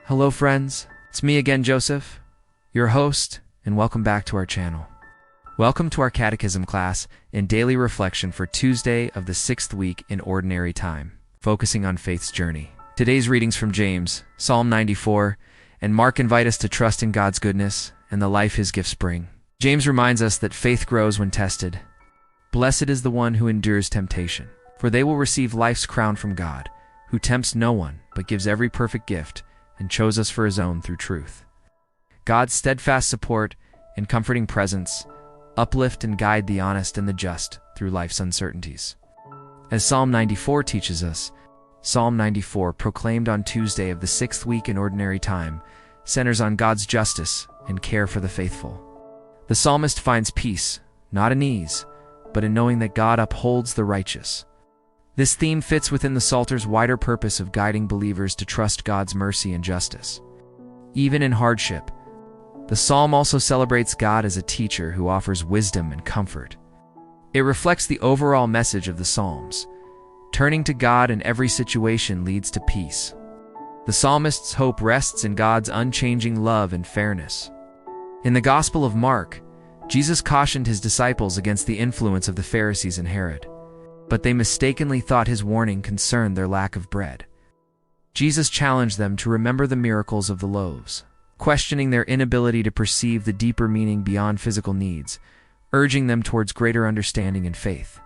Hello friends, it's me again, Joseph, your host, and welcome back to our channel. Welcome to our Catechism class and daily reflection for Tuesday of the 6th week in Ordinary Time, focusing on faith's journey. Today's readings from James, Psalm 94, and Mark invite us to trust in God's goodness and the life His gifts bring. James reminds us that faith grows when tested. Blessed is the one who endures temptation, for they will receive life's crown from God, who tempts no one but gives every perfect gift and chose us for His own through truth. God's steadfast support and comforting presence uplift and guide the honest and the just through life's uncertainties. As Psalm 94 teaches us, Psalm 94, proclaimed on Tuesday of the 6th week in Ordinary Time, centers on God's justice and care for the faithful. The psalmist finds peace, not in ease, but in knowing that God upholds the righteous. This theme fits within the Psalter's wider purpose of guiding believers to trust God's mercy and justice. Even in hardship, the psalm also celebrates God as a teacher who offers wisdom and comfort. It reflects the overall message of the Psalms. Turning to God in every situation leads to peace. The psalmist's hope rests in God's unchanging love and fairness. In the Gospel of Mark, Jesus cautioned His disciples against the influence of the Pharisees and Herod, but they mistakenly thought His warning concerned their lack of bread. Jesus challenged them to remember the miracles of the loaves, questioning their inability to perceive the deeper meaning beyond physical needs, urging them towards greater understanding and faith.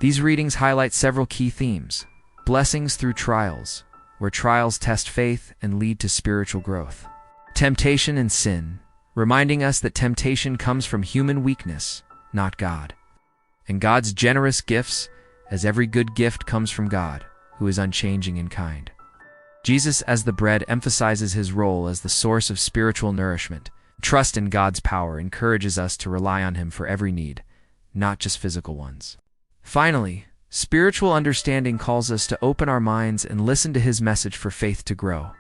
These readings highlight several key themes: blessings through trials, where trials test faith and lead to spiritual growth; temptation and sin, reminding us that temptation comes from human weakness, not God; and God's generous gifts, as every good gift comes from God, who is unchanging and kind. Jesus as the bread emphasizes His role as the source of spiritual nourishment. Trust in God's power encourages us to rely on Him for every need, not just physical ones. Finally, spiritual understanding calls us to open our minds and listen to His message for faith to grow.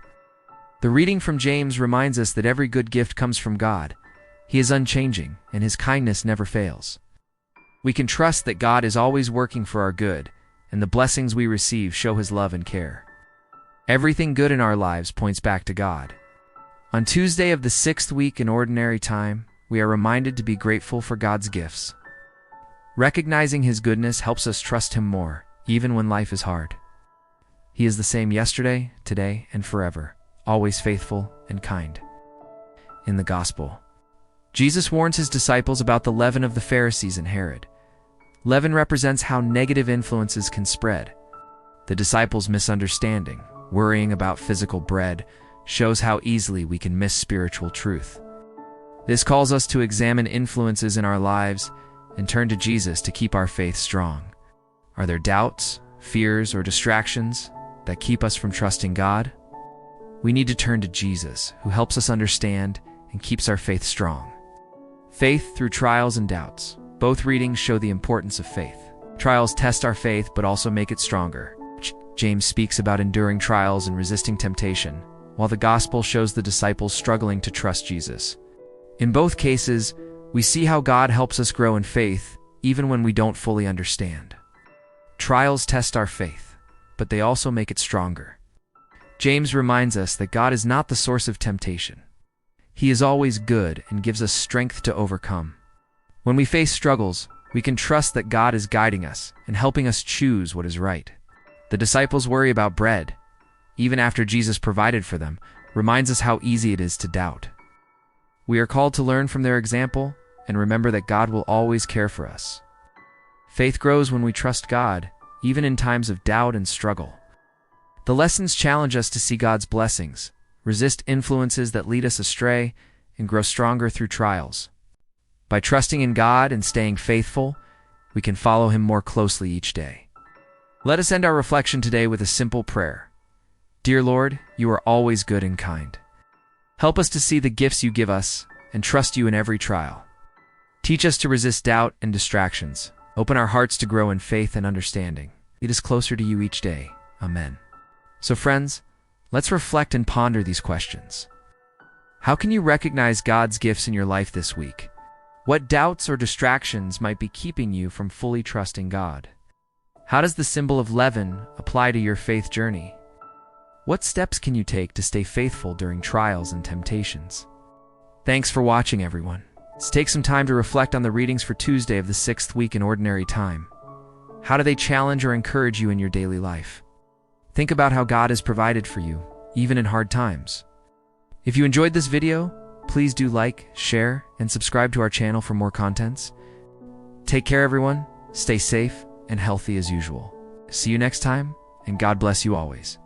The reading from James reminds us that every good gift comes from God. He is unchanging, and His kindness never fails. We can trust that God is always working for our good, and the blessings we receive show His love and care. Everything good in our lives points back to God. On Tuesday of the 6th week in Ordinary Time, we are reminded to be grateful for God's gifts. Recognizing His goodness helps us trust Him more, even when life is hard. He is the same yesterday, today, and forever, always faithful and kind. In the Gospel, Jesus warns His disciples about the leaven of the Pharisees and Herod. Leaven represents how negative influences can spread. The disciples' misunderstanding, worrying about physical bread, shows how easily we can miss spiritual truth. This calls us to examine influences in our lives and turn to Jesus to keep our faith strong. Are there doubts, fears, or distractions that keep us from trusting God? We need to turn to Jesus, who helps us understand and keeps our faith strong. Faith through trials and doubts. Both readings show the importance of faith. Trials test our faith but also make it stronger. James speaks about enduring trials and resisting temptation, while the Gospel shows the disciples struggling to trust Jesus. In both cases, we see how God helps us grow in faith, even when we don't fully understand. Trials test our faith, but they also make it stronger. James reminds us that God is not the source of temptation. He is always good and gives us strength to overcome. When we face struggles, we can trust that God is guiding us and helping us choose what is right. The disciples worry about bread, even after Jesus provided for them, reminds us how easy it is to doubt. We are called to learn from their example and remember that God will always care for us. Faith grows when we trust God, even in times of doubt and struggle. The lessons challenge us to see God's blessings, resist influences that lead us astray, and grow stronger through trials. By trusting in God and staying faithful, we can follow Him more closely each day. Let us end our reflection today with a simple prayer. Dear Lord, You are always good and kind. Help us to see the gifts You give us and trust You in every trial. Teach us to resist doubt and distractions. Open our hearts to grow in faith and understanding. Lead us closer to You each day. Amen. So friends, let's reflect and ponder these questions. How can you recognize God's gifts in your life this week? What doubts or distractions might be keeping you from fully trusting God? How does the symbol of leaven apply to your faith journey? What steps can you take to stay faithful during trials and temptations? Thanks for watching, everyone. Let's take some time to reflect on the readings for Tuesday of the 6th week in Ordinary Time. How do they challenge or encourage you in your daily life? Think about how God has provided for you, even in hard times. If you enjoyed this video, please do like, share, and subscribe to our channel for more contents. Take care, everyone. Stay safe and healthy as usual. See you next time, and God bless you always.